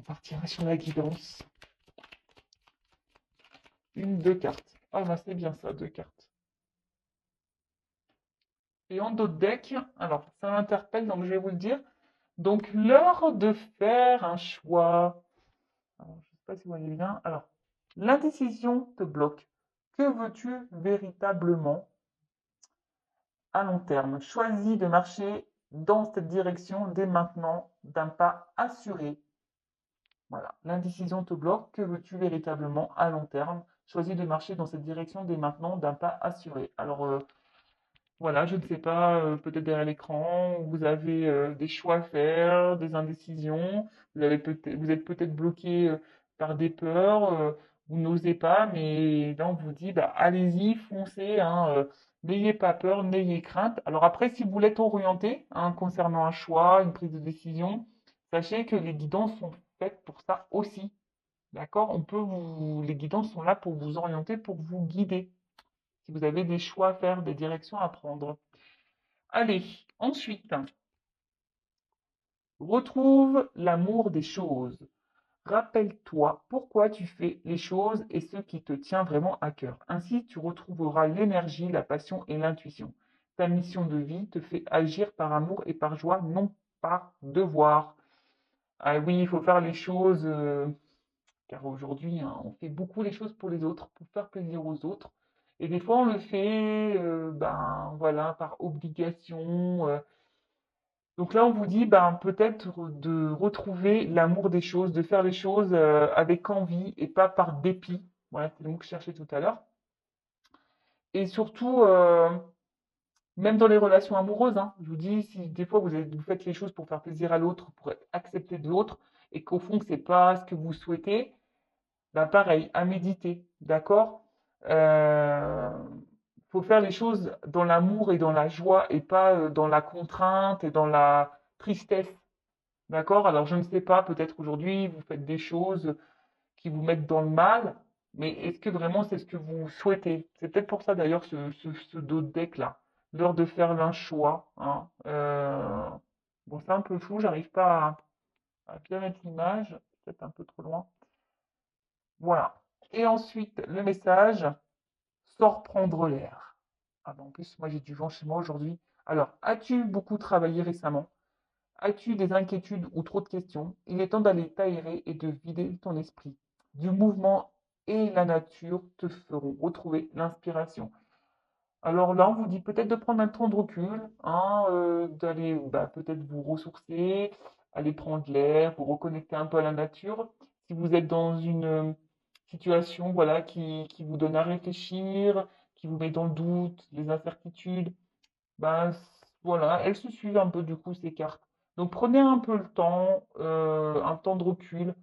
partira sur la guidance. Une, deux cartes. Ah bah c'est bien ça, deux cartes. Et en d'autres decks, alors ça m'interpelle, donc je vais vous le dire. Donc l'heure de faire un choix. Alors, je ne sais pas si vous voyez bien. Alors, l'indécision te bloque. Que veux-tu véritablement à long terme? Choisis de marcher dans cette direction dès maintenant, d'un pas assuré. Voilà, l'indécision te bloque. Que veux-tu véritablement à long terme? Choisis de marcher dans cette direction dès maintenant, d'un pas assuré. Alors, voilà, je ne sais pas, peut-être derrière l'écran, vous avez des choix à faire, des indécisions, vous êtes peut-être bloqué par des peurs, vous n'osez pas, mais là on vous dit, bah, allez-y, foncez, hein, n'ayez pas peur, n'ayez crainte. Alors après, si vous voulez être orienté hein, concernant un choix, une prise de décision, sachez que les guidances sont faites pour ça aussi. D'accord? Les guidances sont là pour vous orienter, pour vous guider si vous avez des choix à faire, des directions à prendre. Allez, ensuite, retrouve l'amour des choses. Rappelle-toi pourquoi tu fais les choses et ce qui te tient vraiment à cœur. Ainsi, tu retrouveras l'énergie, la passion et l'intuition. Ta mission de vie te fait agir par amour et par joie, non par devoir. Ah oui, il faut faire les choses, car aujourd'hui, hein, on fait beaucoup les choses pour les autres, pour faire plaisir aux autres. Et des fois, on le fait, ben voilà, par obligation. Donc là, on vous dit, ben peut-être de retrouver l'amour des choses, de faire les choses avec envie et pas par dépit. Voilà, c'est le mot que je cherchais tout à l'heure. Et surtout, même dans les relations amoureuses, hein, je vous dis, si des fois vous faites les choses pour faire plaisir à l'autre, pour être accepté de l'autre, et qu'au fond, c'est pas ce que vous souhaitez, bah pareil, à méditer, d'accord? Euh, faut faire les choses dans l'amour et dans la joie et pas dans la contrainte et dans la tristesse, d'accord? Alors je ne sais pas, peut-être aujourd'hui vous faites des choses qui vous mettent dans le mal, mais est-ce que vraiment c'est ce que vous souhaitez? C'est peut-être pour ça d'ailleurs ce dos de deck là, l'heure de faire un choix, hein. Bon, c'est un peu flou, j'arrive pas à bien mettre l'image, peut-être un peu trop loin. Voilà. Et ensuite, le message, sors prendre l'air. Ah ben, en plus, moi j'ai du vent chez moi aujourd'hui. Alors, as-tu beaucoup travaillé récemment? As-tu des inquiétudes ou trop de questions? Il est temps d'aller t'aérer et de vider ton esprit. Du mouvement et la nature te feront retrouver l'inspiration. Alors là, on vous dit peut-être de prendre un temps de recul, hein, d'aller bah, peut-être vous ressourcer, aller prendre l'air, vous reconnecter un peu à la nature. Si vous êtes dans une situation voilà, qui vous donne à réfléchir, qui vous met dans le doute, les incertitudes, ben, voilà, elles se suivent un peu du coup ces cartes. Donc prenez un peu le temps, un temps de recul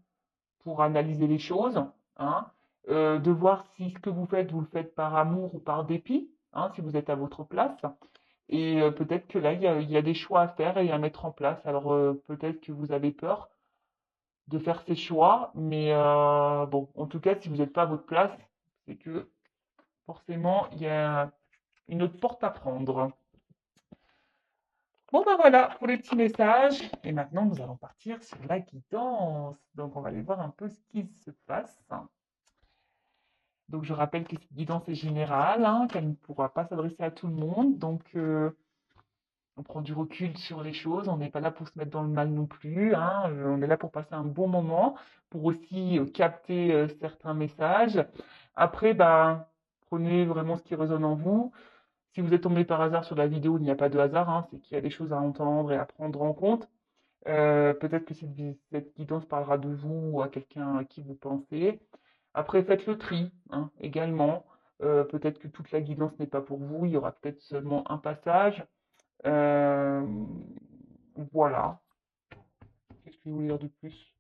pour analyser les choses, hein, de voir si ce que vous le faites par amour ou par dépit, hein, si vous êtes à votre place. Et peut-être que là, il y a des choix à faire et à mettre en place. Alors peut-être que vous avez peur de faire ces choix, mais bon, en tout cas, si vous n'êtes pas à votre place, c'est que forcément, il y a une autre porte à prendre. Bon, ben voilà pour les petits messages. Et maintenant, nous allons partir sur la guidance. Donc, on va aller voir un peu ce qui se passe. Donc, je rappelle que cette guidance est générale, hein, qu'elle ne pourra pas s'adresser à tout le monde. Donc, on prend du recul sur les choses. On n'est pas là pour se mettre dans le mal non plus, hein. On est là pour passer un bon moment, pour aussi capter certains messages. Après, bah, prenez vraiment ce qui résonne en vous. Si vous êtes tombé par hasard sur la vidéo, il n'y a pas de hasard, hein, c'est qu'il y a des choses à entendre et à prendre en compte. Peut-être que cette guidance parlera de vous ou à quelqu'un à qui vous pensez. Après, faites le tri hein, également. Peut-être que toute la guidance n'est pas pour vous. Il y aura peut-être seulement un passage. Euh, voilà. Qu'est-ce que vous voulez dire de plus?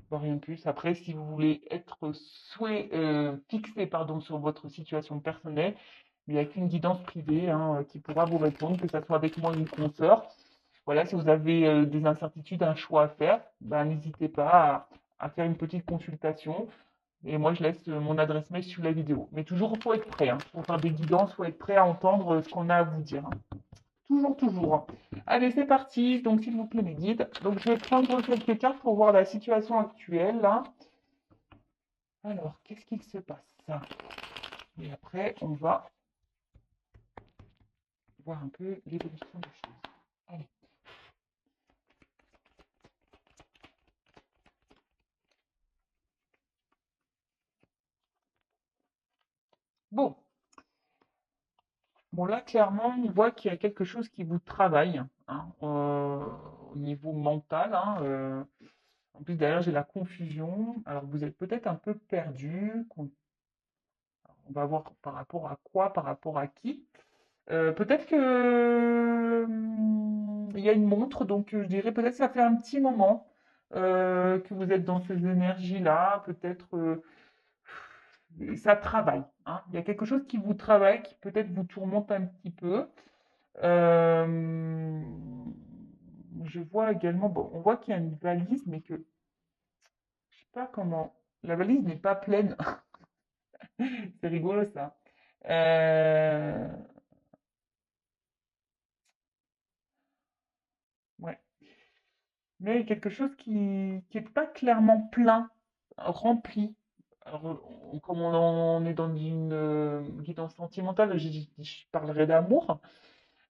Pas rien de plus. Après, si vous voulez être fixé pardon, sur votre situation personnelle, il n'y a qu'une guidance privée hein, qui pourra vous répondre, que ce soit avec moi ou une consoeur. Voilà, si vous avez des incertitudes, un choix à faire, ben, n'hésitez pas à faire une petite consultation. Et moi, je laisse mon adresse mail sous la vidéo. Mais toujours, il faut être prêt. Hein. Pour faire des guidances, il faut être prêt à entendre ce qu'on a à vous dire. Hein. Toujours, toujours. Allez, c'est parti. Donc, s'il vous plaît, mes guides. Donc, je vais prendre quelques cartes pour voir la situation actuelle, là. Alors, qu'est-ce qu'il se passe? Et après, on va voir un peu l'évolution des choses. Allez. Bon. Bon, là, clairement, on voit qu'il y a quelque chose qui vous travaille, hein, au niveau mental, hein, en plus, derrière, j'ai la confusion. Alors, vous êtes peut-être un peu perdu. On va voir par rapport à quoi, par rapport à qui. Peut-être que il y a une montre, donc je dirais peut-être que ça fait un petit moment que vous êtes dans ces énergies-là. Peut-être ça travaille, hein. Il y a quelque chose qui vous travaille, qui peut-être vous tourmente un petit peu. Euh, je vois également, bon, on voit qu'il y a une valise, mais que je sais pas comment. La valise n'est pas pleine. C'est rigolo ça. Euh, ouais. Mais quelque chose qui n'est pas clairement plein, rempli. Alors, comme on est dans une guidance sentimentale, je parlerai d'amour.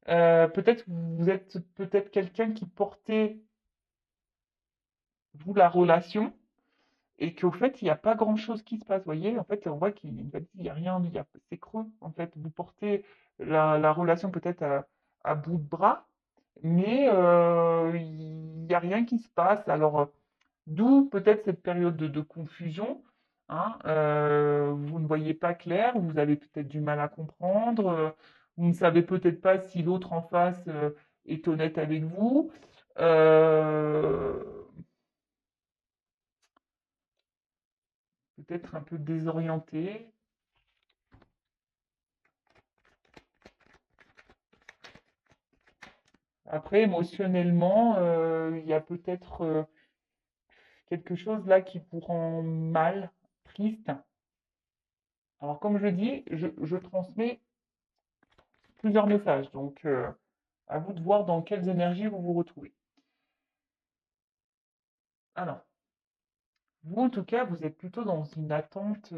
Peut-être vous êtes peut-être quelqu'un qui portait, vous, la relation, et qu'au fait, il n'y a pas grand-chose qui se passe. Vous voyez, en fait, on voit qu'il n'y a rien, c'est creux. En fait, vous portez la relation peut-être à bout de bras, mais il n'y a rien qui se passe. Alors, d'où peut-être cette période de confusion, hein. Vous ne voyez pas clair, vous avez peut-être du mal à comprendre, vous ne savez peut-être pas si l'autre en face est honnête avec vous. Euh, Peut-être un peu désorienté. Après, émotionnellement, il y a peut-être quelque chose là qui vous rend mal, triste. Alors, comme je dis, je transmets plusieurs messages. Donc, à vous de voir dans quelles énergies vous vous retrouvez. Alors, vous, en tout cas, vous êtes plutôt dans une attente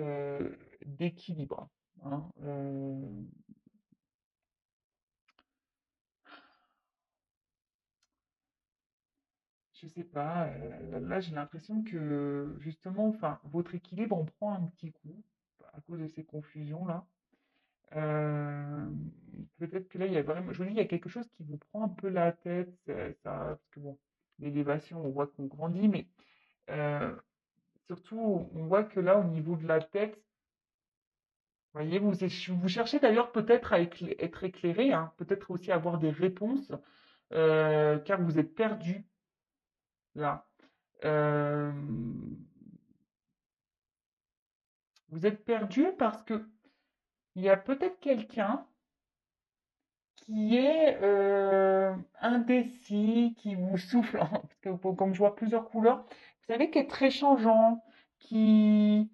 d'équilibre, hein. Je sais pas, là, j'ai l'impression que justement, enfin, votre équilibre en prend un petit coup à cause de ces confusions-là. Euh, Peut-être que là, il y a vraiment, je vous dis, il y a quelque chose qui vous prend un peu la tête, parce que bon, l'élévation, on voit qu'on grandit, mais euh, surtout, on voit que là, au niveau de la tête, vous voyez, vous cherchez d'ailleurs peut-être à être éclairé, hein, peut-être aussi avoir des réponses, car vous êtes perdu là. Euh, Vous êtes perdu parce que il y a peut-être quelqu'un qui est indécis, qui vous souffle, parce que comme je vois plusieurs couleurs, vous savez, qui est très changeant, qui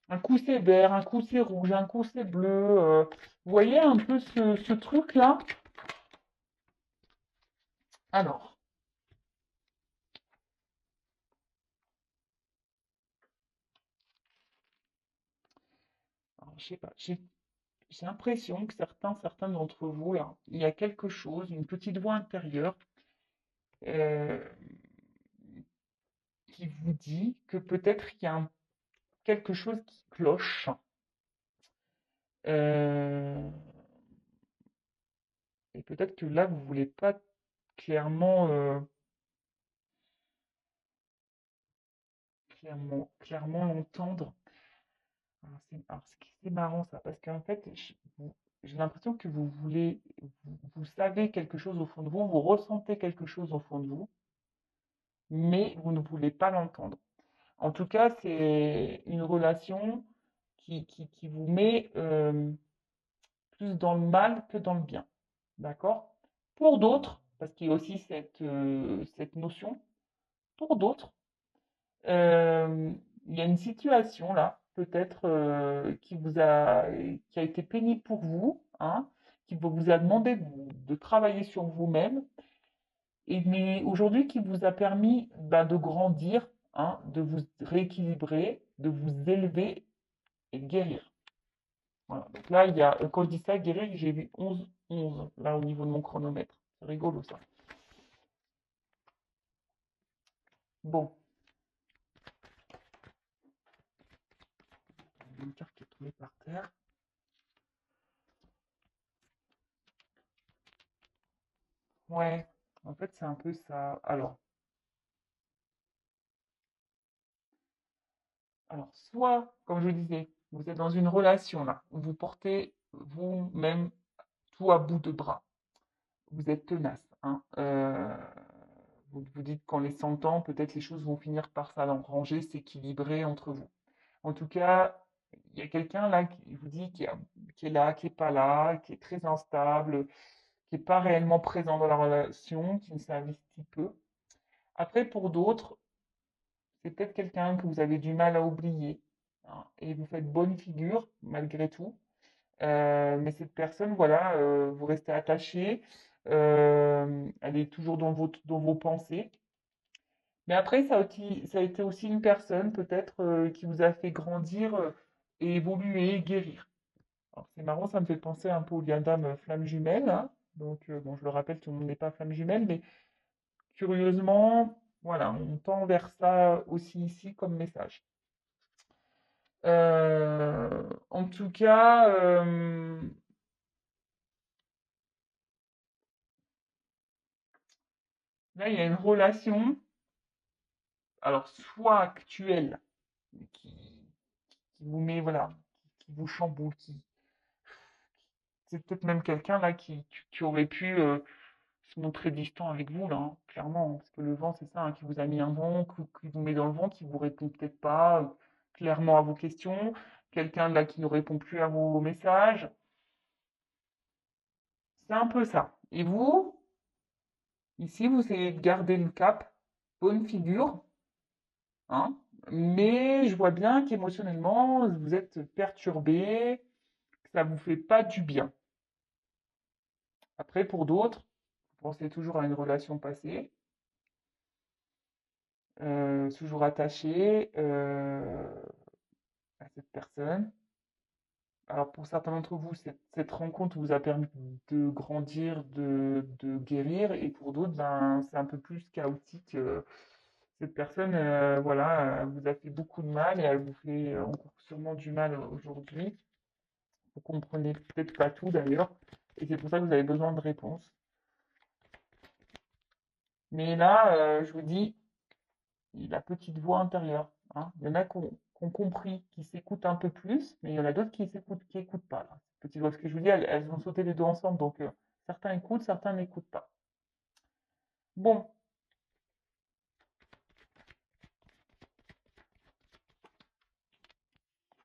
un coup c'est vert, un coup c'est rouge, un coup c'est bleu. Vous voyez un peu ce truc-là? Alors, je sais pas, j'ai l'impression que certains d'entre vous, là, il y a quelque chose, une petite voix intérieure euh, qui vous dit que peut-être il y a quelque chose qui cloche. Euh, et peut-être que là, vous voulez pas clairement, clairement l'entendre. C'est marrant ça, parce qu'en fait, j'ai l'impression que vous savez quelque chose au fond de vous, vous ressentez quelque chose au fond de vous, mais vous ne voulez pas l'entendre. En tout cas, c'est une relation qui vous met plus dans le mal que dans le bien. D'accord? Pour d'autres, parce qu'il y a aussi cette notion, pour d'autres, euh, il y a une situation là, peut-être qui a été pénible pour vous, hein, qui vous a demandé de travailler sur vous-même, mais aujourd'hui qui vous a permis bah, de grandir, hein, de vous rééquilibrer, de vous élever et de guérir. Voilà. Donc là, quand je dis ça, guérir, j'ai vu 11 là au niveau de mon chronomètre. C'est rigolo ça. Bon, une carte qui est tombée par terre. Ouais, en fait, c'est un peu ça. Alors, soit, comme je disais, vous êtes dans une relation là, où vous portez vous-même tout à bout de bras. Vous êtes tenace, hein. Vous vous dites qu'en les sentant, peut-être les choses vont finir par s'arranger, s'équilibrer entre vous. En tout cas, il y a quelqu'un là qui vous dit qui est là, qui est pas là, qui est très instable, qui n'est pas réellement présent dans la relation, qui ne s'investit peu. Après, pour d'autres, c'est peut-être quelqu'un que vous avez du mal à oublier, hein, et vous faites bonne figure malgré tout. Mais cette personne, voilà, vous restez attaché, elle est toujours dans vos pensées. Mais après, ça a été aussi une personne peut-être qui vous a fait grandir et évoluer, guérir. Alors, c'est marrant, ça me fait penser un peu au lien d'âme flamme jumelle, hein. Donc, bon, je le rappelle, tout le monde n'est pas flamme jumelle, mais curieusement, voilà, on tend vers ça aussi ici comme message. En tout cas, là, il y a une relation, alors soit actuelle, qui, qui vous met, voilà, qui vous chamboule, c'est peut-être même quelqu'un là qui aurait pu se montrer distant avec vous, là, hein, clairement, parce que le vent, c'est ça, hein, qui vous a mis un vent, qui vous met dans le vent, qui vous répond peut-être pas clairement à vos questions, quelqu'un là qui ne répond plus à vos messages. C'est un peu ça. Et vous, ici, vous essayez de garder le cap, bonne figure, hein, mais je vois bien qu'émotionnellement, vous êtes perturbé, que ça vous fait pas du bien. Après, pour d'autres, vous pensez toujours à une relation passée, toujours attaché à cette personne. Alors, pour certains d'entre vous, cette rencontre vous a permis de grandir, de guérir, et pour d'autres, ben, c'est un peu plus chaotique. Cette personne, voilà, vous a fait beaucoup de mal et elle vous fait encore sûrement du mal aujourd'hui. Vous comprenez peut-être pas tout d'ailleurs, et c'est pour ça que vous avez besoin de réponses. Mais là, je vous dis, la petite voix intérieure, hein. Il y en a qui ont compris, qui s'écoutent un peu plus, mais il y en a d'autres qui écoutent pas, là. Petite voix, ce que je vous dis, elles ont sauté les deux ensemble, donc certains écoutent, certains n'écoutent pas. Bon,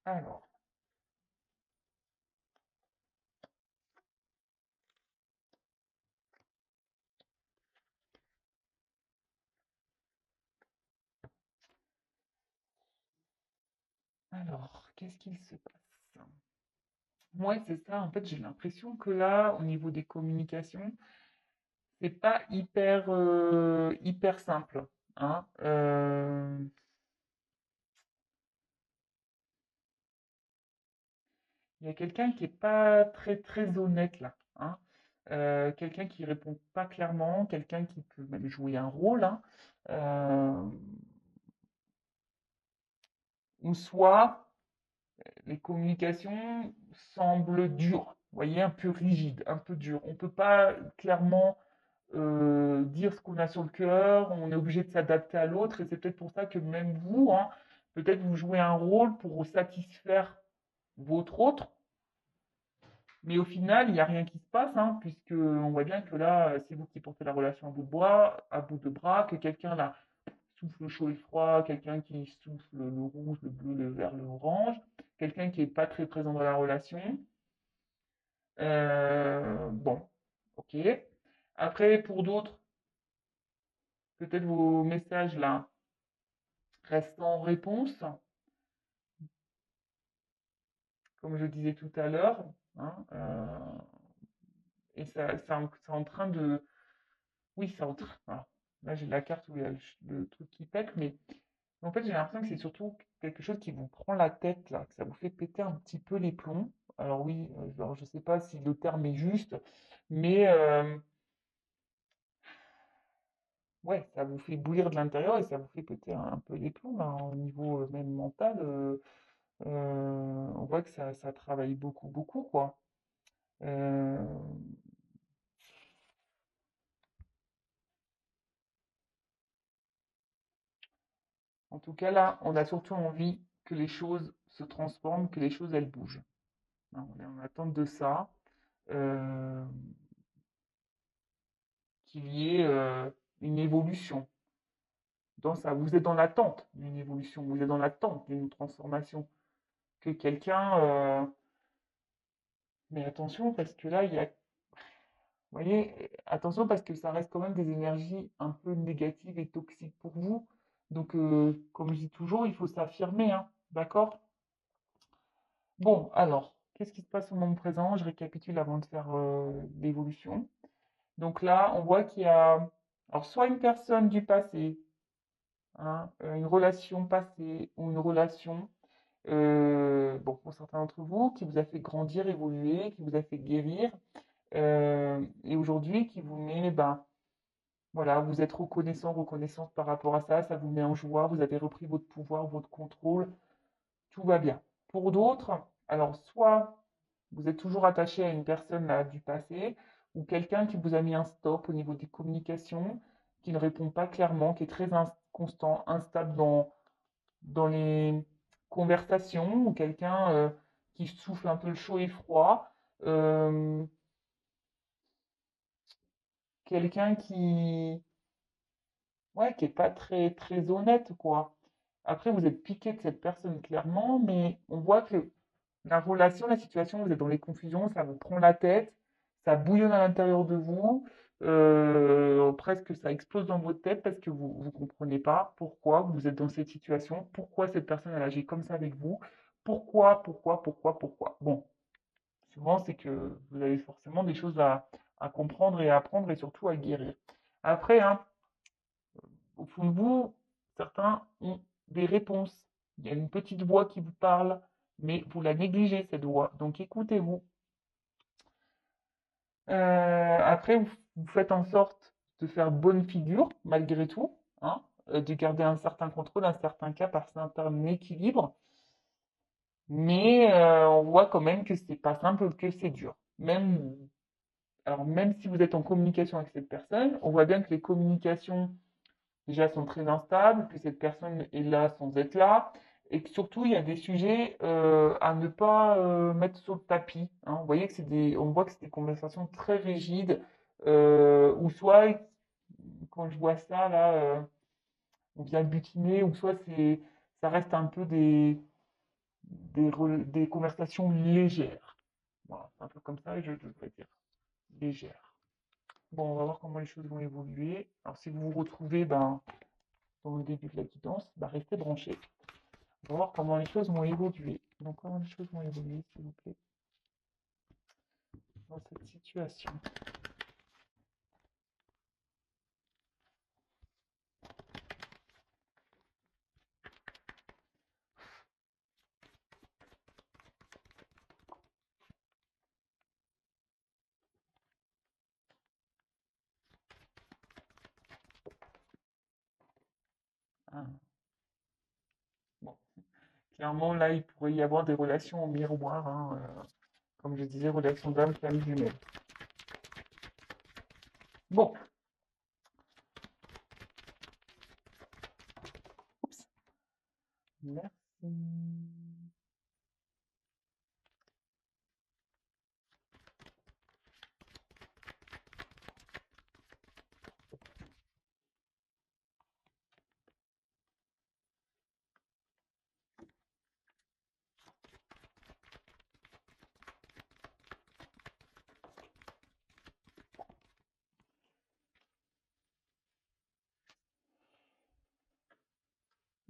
alors, qu'est-ce qu'il se passe? Ouais, c'est ça. En fait, j'ai l'impression que là, au niveau des communications, c'est pas hyper simple, hein. Il y a quelqu'un qui est pas très honnête là, hein. Quelqu'un qui répond pas clairement, quelqu'un qui peut même jouer un rôle, hein. Euh, ou soit les communications semblent dures, vous voyez, un peu rigides, un peu dures. On peut pas clairement dire ce qu'on a sur le cœur, on est obligé de s'adapter à l'autre, et c'est peut-être pour ça que même vous, hein, peut-être vous jouez un rôle pour satisfaire votre autre, mais au final, il n'y a rien qui se passe, hein, puisque on voit bien que là, c'est vous qui portez la relation à bout de bras, que quelqu'un là souffle le chaud et le froid, quelqu'un qui souffle le rouge, le bleu, le vert, le orange, quelqu'un qui n'est pas très présent dans la relation. Bon, ok. Après, pour d'autres, peut-être vos messages là restent en réponse, comme je disais tout à l'heure, hein, Et c'est en train de... Oui, c'est en train... alors, là, j'ai la carte où il y a le truc qui pète, mais en fait, j'ai l'impression que c'est surtout quelque chose qui vous prend la tête, là, que ça vous fait péter un petit peu les plombs. Alors oui, alors, je sais pas si le terme est juste, mais ouais, ça vous fait bouillir de l'intérieur et ça vous fait péter un peu les plombs, hein, au niveau même mental. On voit que ça travaille beaucoup, beaucoup, quoi. Euh, En tout cas, là, on a surtout envie que les choses se transforment, que les choses, elles bougent. Hein, on est en attente de ça, euh, qu'il y ait une évolution. Dans ça, vous êtes dans l'attente d'une évolution, vous êtes dans l'attente d'une transformation. Que quelqu'un... Mais attention, parce que là, il y a... Vous voyez, attention parce que ça reste quand même des énergies un peu négatives et toxiques pour vous. Donc, comme je dis toujours, il faut s'affirmer, hein, d'accord? Bon, alors, qu'est-ce qui se passe au moment présent? Je récapitule avant de faire l'évolution. Donc là, on voit qu'il y a, alors, soit une personne du passé, hein, une relation passée ou une relation, bon, pour certains d'entre vous, qui vous a fait grandir, évoluer, qui vous a fait guérir, et aujourd'hui qui vous met, ben, voilà, vous êtes reconnaissant, reconnaissante par rapport à ça, ça vous met en joie, vous avez repris votre pouvoir, votre contrôle, tout va bien. Pour d'autres, alors soit vous êtes toujours attaché à une personne là, du passé, ou quelqu'un qui vous a mis un stop au niveau des communications, qui ne répond pas clairement, qui est très inconstant, instable dans les conversations, ou quelqu'un qui souffle un peu le chaud et froid, euh, quelqu'un ouais, qui est pas très, très honnête, quoi. Après, vous êtes piqué de cette personne clairement, mais on voit que la relation, la situation, vous êtes dans les confusions, ça vous prend la tête, ça bouillonne à l'intérieur de vous, presque ça explose dans votre tête parce que vous ne comprenez pas pourquoi vous êtes dans cette situation, pourquoi cette personne elle agit comme ça avec vous, pourquoi. Bon, souvent c'est que vous avez forcément des choses à comprendre et à apprendre et surtout à guérir. Après, hein, au fond de vous, certains ont des réponses. Il y a une petite voix qui vous parle, mais vous la négligez, cette voix. Donc écoutez-vous. Après, vous faites en sorte de faire bonne figure, malgré tout, hein, de garder un certain contrôle, un certain cap, un certain équilibre. Mais on voit quand même que c'est pas simple, que c'est dur. Même, alors même si vous êtes en communication avec cette personne, on voit bien que les communications déjà sont très instables, que cette personne est là sans être là, et que surtout il y a des sujets à ne pas mettre sur le tapis, hein. Vous voyez que on voit que c'est des conversations très rigides, ou soit quand je vois ça là, on vient butiner, ou soit ça reste un peu des conversations légères. Voilà, c'est un peu comme ça, je devrais dire légères. Bon, on va voir comment les choses vont évoluer. Alors si vous vous retrouvez ben, dans le début de la guidance, bah, restez branchés. On va voir comment les choses vont évoluer. Donc, comment les choses vont évoluer, s'il vous plaît, dans cette situation. Ah, bon. Clairement, là, il pourrait y avoir des relations au miroir, hein, comme je disais, relations d'âme, femme jumelle. Bon, oups, merci.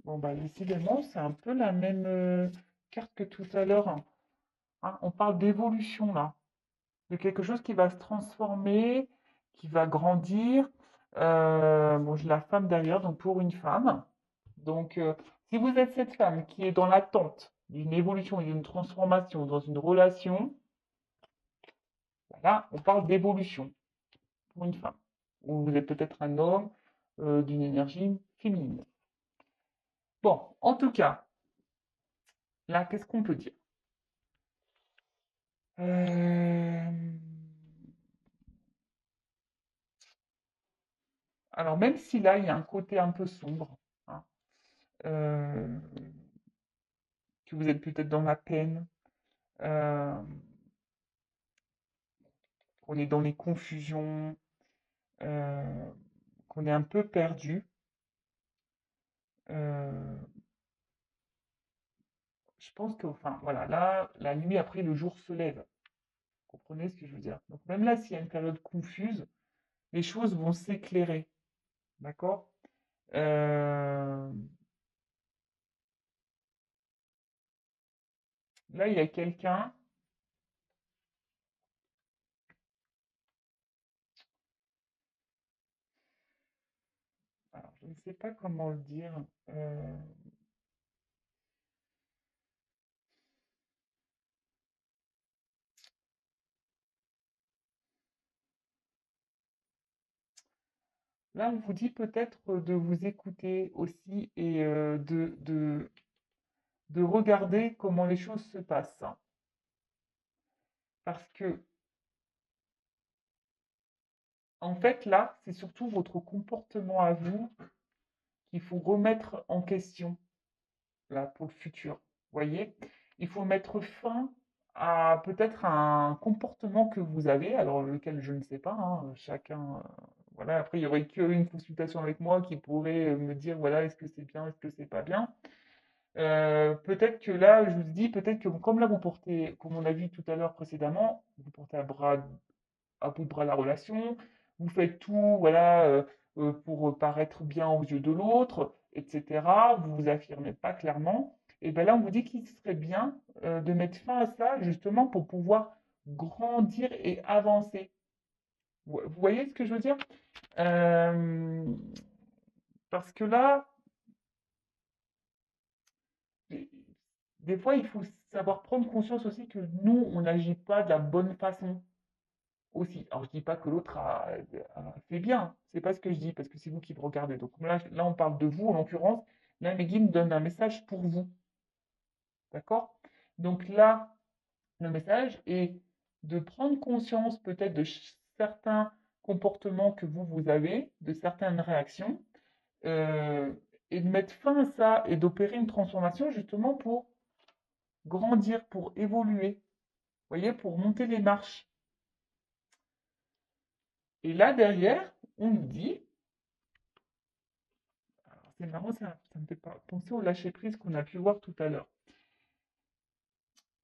Bon, bah, décidément, c'est un peu la même carte que tout à l'heure, hein. Hein, on parle d'évolution, là. C'est quelque chose qui va se transformer, qui va grandir. Bon, j'ai la femme derrière, donc pour une femme. Donc, si vous êtes cette femme qui est dans l'attente d'une évolution et d'une transformation dans une relation, là, on parle d'évolution pour une femme. Ou vous êtes peut-être un homme d'une énergie féminine. Bon, en tout cas, là, qu'est-ce qu'on peut dire? Euh, Alors, même si là, il y a un côté un peu sombre, hein, euh, que vous êtes peut-être dans la peine, euh, qu'on est dans les confusions, euh, qu'on est un peu perdu, euh, je pense que, enfin, voilà, là, la nuit après, le jour se lève. Vous comprenez ce que je veux dire? Donc, même là, s'il y a une période confuse, les choses vont s'éclairer, d'accord? Euh, Là, il y a quelqu'un, alors, je ne sais pas comment le dire. euh, Là, on vous dit peut-être de vous écouter aussi et de regarder comment les choses se passent, hein. Parce que, en fait, là, c'est surtout votre comportement à vous qu'il faut remettre en question, là, pour le futur. Vous voyez? Il faut mettre fin à peut-être un comportement que vous avez, alors lequel je ne sais pas, hein, chacun, voilà, après, il y aurait qu'une consultation avec moi qui pourrait me dire, voilà, est-ce que c'est bien, est-ce que c'est pas bien. Peut-être que là, je vous dis, peut-être que comme là, vous portez, comme on a vu tout à l'heure précédemment, vous portez à bout de bras la relation, vous faites tout, voilà, pour paraître bien aux yeux de l'autre, etc. Vous vous affirmez pas clairement. Et bien là, on vous dit qu'il serait bien de mettre fin à ça, justement, pour pouvoir grandir et avancer. Vous voyez ce que je veux dire? Euh, Parce que là, des fois, il faut savoir prendre conscience aussi que nous, on n'agit pas de la bonne façon aussi. Alors, je dis pas que l'autre a fait bien, c'est pas ce que je dis, parce que c'est vous qui me regardez. Donc là, on parle de vous, en l'occurrence. Là, Meguin donne un message pour vous, d'accord? Donc là, le message est de prendre conscience peut-être de certains comportements que vous avez, de certaines réactions, euh, et de mettre fin à ça et d'opérer une transformation justement pour grandir, pour évoluer, vous voyez, pour monter les marches. Et là, derrière, on nous dit, alors c'est marrant, ça me fait penser au lâcher-prise qu'on a pu voir tout à l'heure.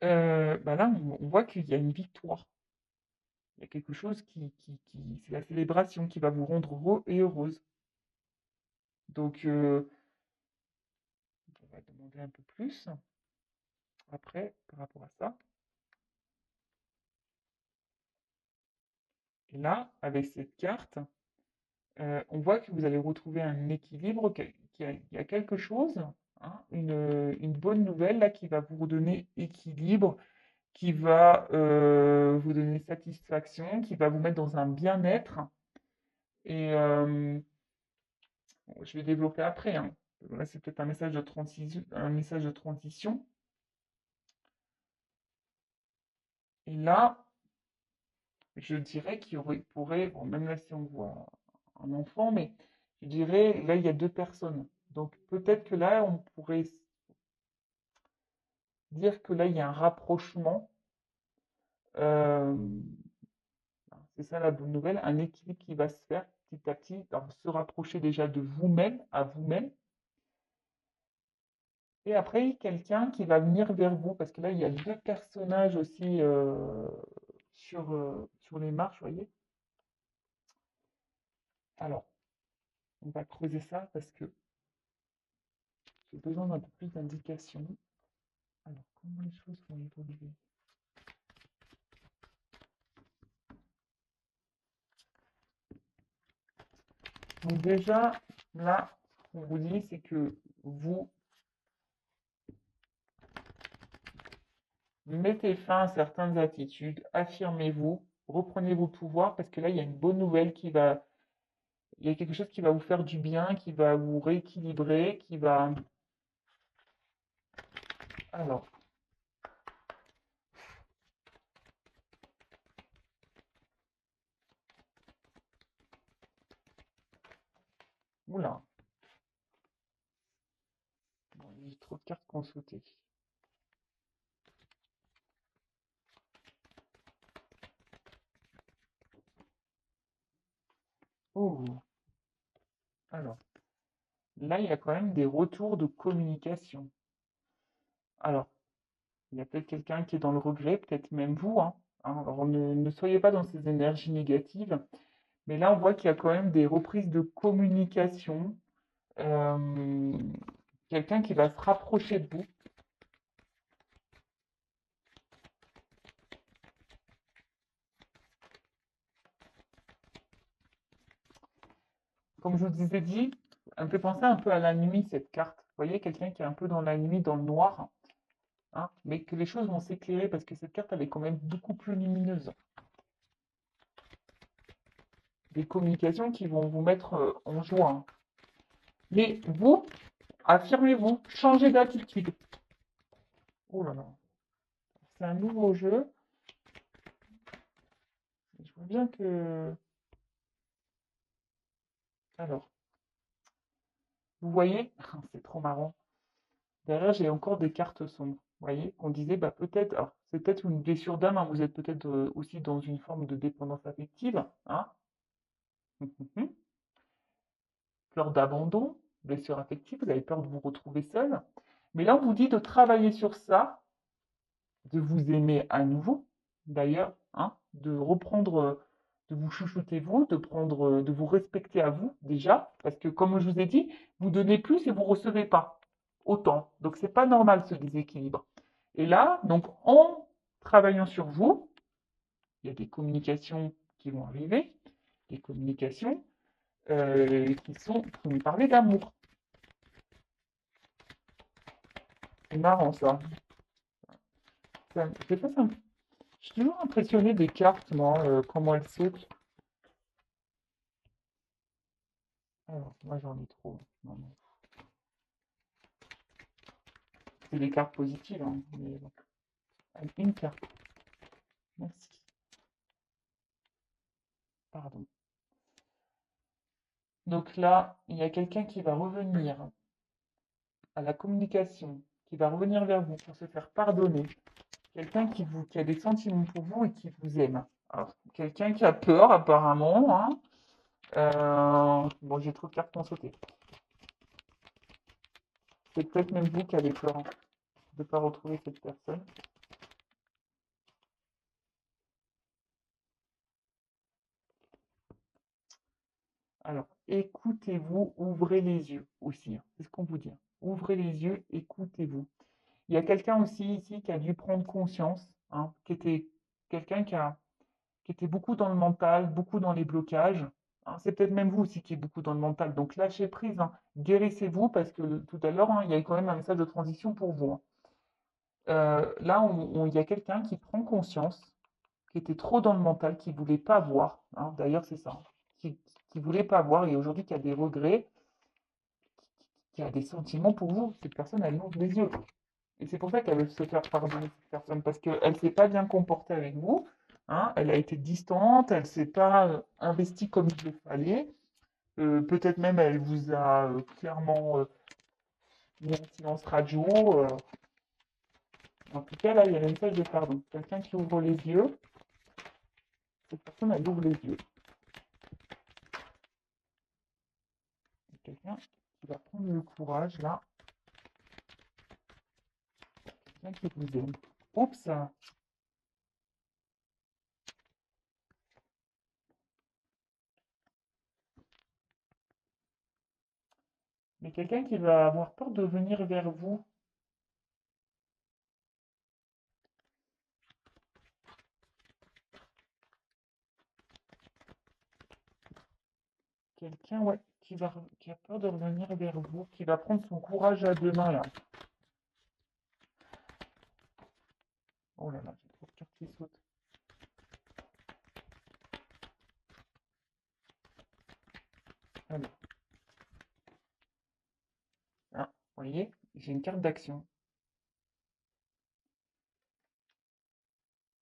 Bah là, on voit qu'il y a une victoire. Il y a quelque chose c'est la célébration qui va vous rendre heureux et heureuse. Donc, on va demander un peu plus après par rapport à ça. Et là, avec cette carte, on voit que vous allez retrouver un équilibre, qu'il y a quelque chose, hein, une bonne nouvelle là qui va vous redonner équilibre, qui va vous donner satisfaction, qui va vous mettre dans un bien-être. Et bon, je vais développer après, hein. Là, c'est peut-être un message de transition. Et là, je dirais pourrait, bon, même là si on voit un enfant, mais je dirais, là, il y a deux personnes. Donc peut-être que là, on pourrait dire que là, il y a un rapprochement. euh, c'est ça la bonne nouvelle, un équilibre qui va se faire petit à petit, alors se rapprocher déjà de vous-même, à vous-même, et après quelqu'un qui va venir vers vous, parce que là, il y a deux personnages aussi sur les marches, vous voyez. Alors, on va creuser ça parce que j'ai besoin d'un peu plus d'indications. Alors, comment les choses vont évoluer? Donc déjà, là, ce qu'on vous dit, c'est que vous mettez fin à certaines attitudes, affirmez-vous, reprenez vos pouvoirs, parce que là, il y a une bonne nouvelle il y a quelque chose qui va vous faire du bien, qui va vous rééquilibrer, qui va... Alors, oula, bon, j'ai trop de cartes qu'on sauter. Oh, alors, là, il y a quand même des retours de communication. Alors, il y a peut-être quelqu'un qui est dans le regret, peut-être même vous, hein. Alors, ne soyez pas dans ces énergies négatives, mais là, on voit qu'il y a quand même des reprises de communication. euh, Quelqu'un qui va se rapprocher de vous. Comme je vous ai dit, elle me fait penser un peu à la nuit, cette carte. Vous voyez, quelqu'un qui est un peu dans la nuit, dans le noir, hein, mais que les choses vont s'éclairer parce que cette carte, elle est quand même beaucoup plus lumineuse. Des communications qui vont vous mettre en joie, hein. Mais vous, affirmez-vous, changez d'attitude. Oh là là, c'est un nouveau jeu. Je vois bien que... Alors, vous voyez, c'est trop marrant. Derrière, j'ai encore des cartes sombres. Vous voyez, on disait, bah peut-être, alors c'est peut-être une blessure d'âme, hein, vous êtes peut-être aussi dans une forme de dépendance affective, hein, peur d'abandon, blessure affective, vous avez peur de vous retrouver seul. Mais là, on vous dit de travailler sur ça, de vous aimer à nouveau, d'ailleurs, hein, de reprendre, de vous chouchouter vous, de prendre, de vous respecter à vous déjà, parce que comme je vous ai dit, vous donnez plus et vous recevez pas autant. Donc c'est pas normal ce déséquilibre. Et là, donc en travaillant sur vous, il y a des communications qui vont arriver, des communications qui nous parlent d'amour. C'est marrant ça. Je sais pas, je suis toujours impressionné des cartes, moi, comment elles sautent. Alors, moi j'en ai trop. Non, non. C'est des cartes positives, hein, mais bon. Allez, une carte. Merci. Pardon. Donc là, il y a quelqu'un qui va revenir à la communication, qui va revenir vers vous pour se faire pardonner. Quelqu'un qui a des sentiments pour vous et qui vous aime. Alors, quelqu'un qui a peur, apparemment, hein. Bon, j'ai trop de cartes pour sauter. C'est peut-être même vous qui avez peur, hein, de ne pas retrouver cette personne. Alors, écoutez-vous, ouvrez les yeux aussi, hein. C'est ce qu'on vous dit, hein. Ouvrez les yeux, écoutez-vous. Il y a quelqu'un aussi ici qui a dû prendre conscience, hein, qui était quelqu'un qui était beaucoup dans le mental, beaucoup dans les blocages, hein. C'est peut-être même vous aussi qui êtes beaucoup dans le mental. Donc lâchez prise, hein. Guérissez-vous parce que tout à l'heure, hein, il y a quand même un message de transition pour vous, hein. Là, il y a quelqu'un qui prend conscience, qui était trop dans le mental, qui ne voulait pas voir, hein. D'ailleurs, c'est ça, hein, qui ne voulait pas voir et aujourd'hui qui a des regrets, qui a des sentiments pour vous. Cette personne, elle ouvre les yeux. Et c'est pour ça qu'elle veut se faire pardonner, cette personne, parce qu'elle ne s'est pas bien comportée avec vous, hein, elle a été distante, elle ne s'est pas investie comme il le fallait. Peut-être même elle vous a clairement mis en silence radio. En tout cas, là, il y a un message de pardon. Quelqu'un qui ouvre les yeux, cette personne, elle ouvre les yeux. Quelqu'un qui va prendre le courage, là, quelqu'un qui vous aime. Oups! Mais quelqu'un qui va avoir peur de venir vers vous. Quelqu'un, ouais, qui a peur de revenir vers vous, qui va prendre son courage à deux mains là. Oh là là, j'ai trop de cartes qui sautent. Alors, hein, vous voyez, j'ai une carte d'action.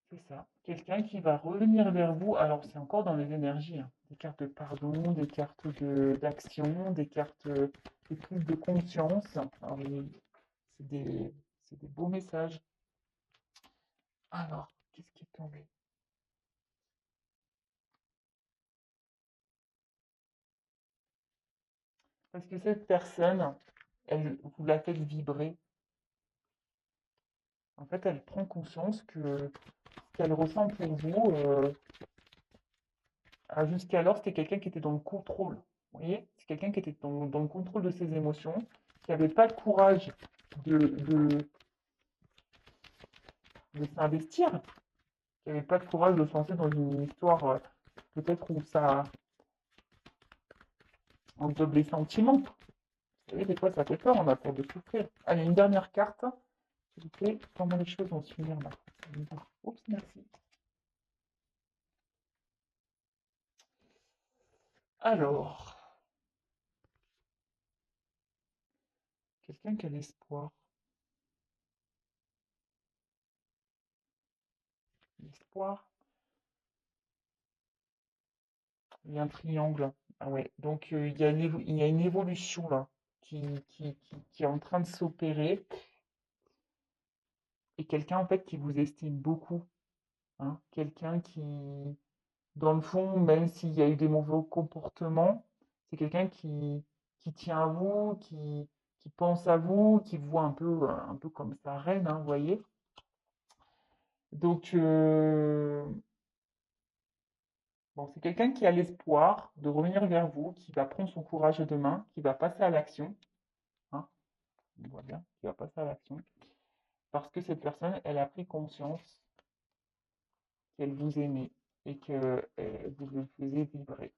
C'est ça. Quelqu'un qui va revenir vers vous. Alors, c'est encore dans les énergies, hein. Des cartes de pardon, des cartes d'action, des cartes de prise de conscience. Alors, c'est c'est des beaux messages. Alors, qu'est-ce qui est tombé? Parce que cette personne, elle vous la fait vibrer. En fait, elle prend conscience que ce qu'elle ressent pour vous, jusqu'alors, c'était quelqu'un qui était dans le contrôle. Vous voyez? C'est quelqu'un qui était dans le contrôle de ses émotions, qui n'avait pas le courage de s'investir, qui n'avait pas le courage de se lancer dans une histoire peut-être où ça englobe les sentiments. Vous savez, des fois, ça fait peur, on a peur de souffrir. Allez, une dernière carte. S'il vous plaît, comment les choses vont se finir là? Oups, merci. Alors, quelqu'un qui a l'espoir. L'espoir. Il y a un triangle. Ah ouais. Donc, il y a une évolution là qui est en train de s'opérer. Et quelqu'un, en fait, qui vous estime beaucoup. Hein. Quelqu'un qui, dans le fond, même s'il y a eu des mauvais comportements, c'est quelqu'un qui tient à vous, qui pense à vous, qui vous voit un peu comme sa reine, hein, vous voyez. Donc, bon, c'est quelqu'un qui a l'espoir de revenir vers vous, qui va prendre son courage à deux mains, qui va passer à l'action. Hein, on voit bien, qui va passer à l'action. Parce que cette personne, elle a pris conscience qu'elle vous aimait et que vous le faisiez vibrer.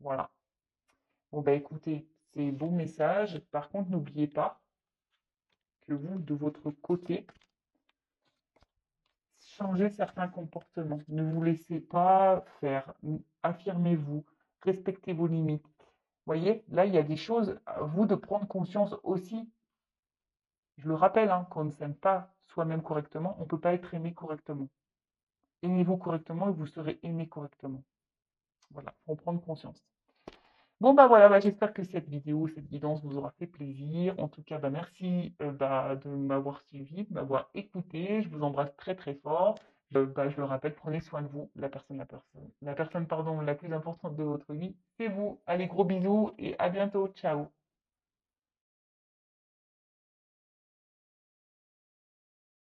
Voilà. Bon, bah écoutez, c'est beau message. Par contre, n'oubliez pas que vous, de votre côté, changez certains comportements. Ne vous laissez pas faire. Affirmez-vous. Respectez vos limites. Vous voyez, là, il y a des choses, à vous de prendre conscience aussi. Je le rappelle, hein, qu'on ne s'aime pas soi-même correctement, on ne peut pas être aimé correctement. Aimez-vous correctement et vous serez aimé correctement. Voilà, faut en prendre conscience. Bon, bah voilà, bah, j'espère que cette vidéo, cette guidance vous aura fait plaisir. En tout cas, bah, merci de m'avoir suivi, de m'avoir écouté. Je vous embrasse très très fort. Bah, je le rappelle, prenez soin de vous. La personne, pardon, la plus importante de votre vie, c'est vous. Allez, gros bisous et à bientôt. Ciao.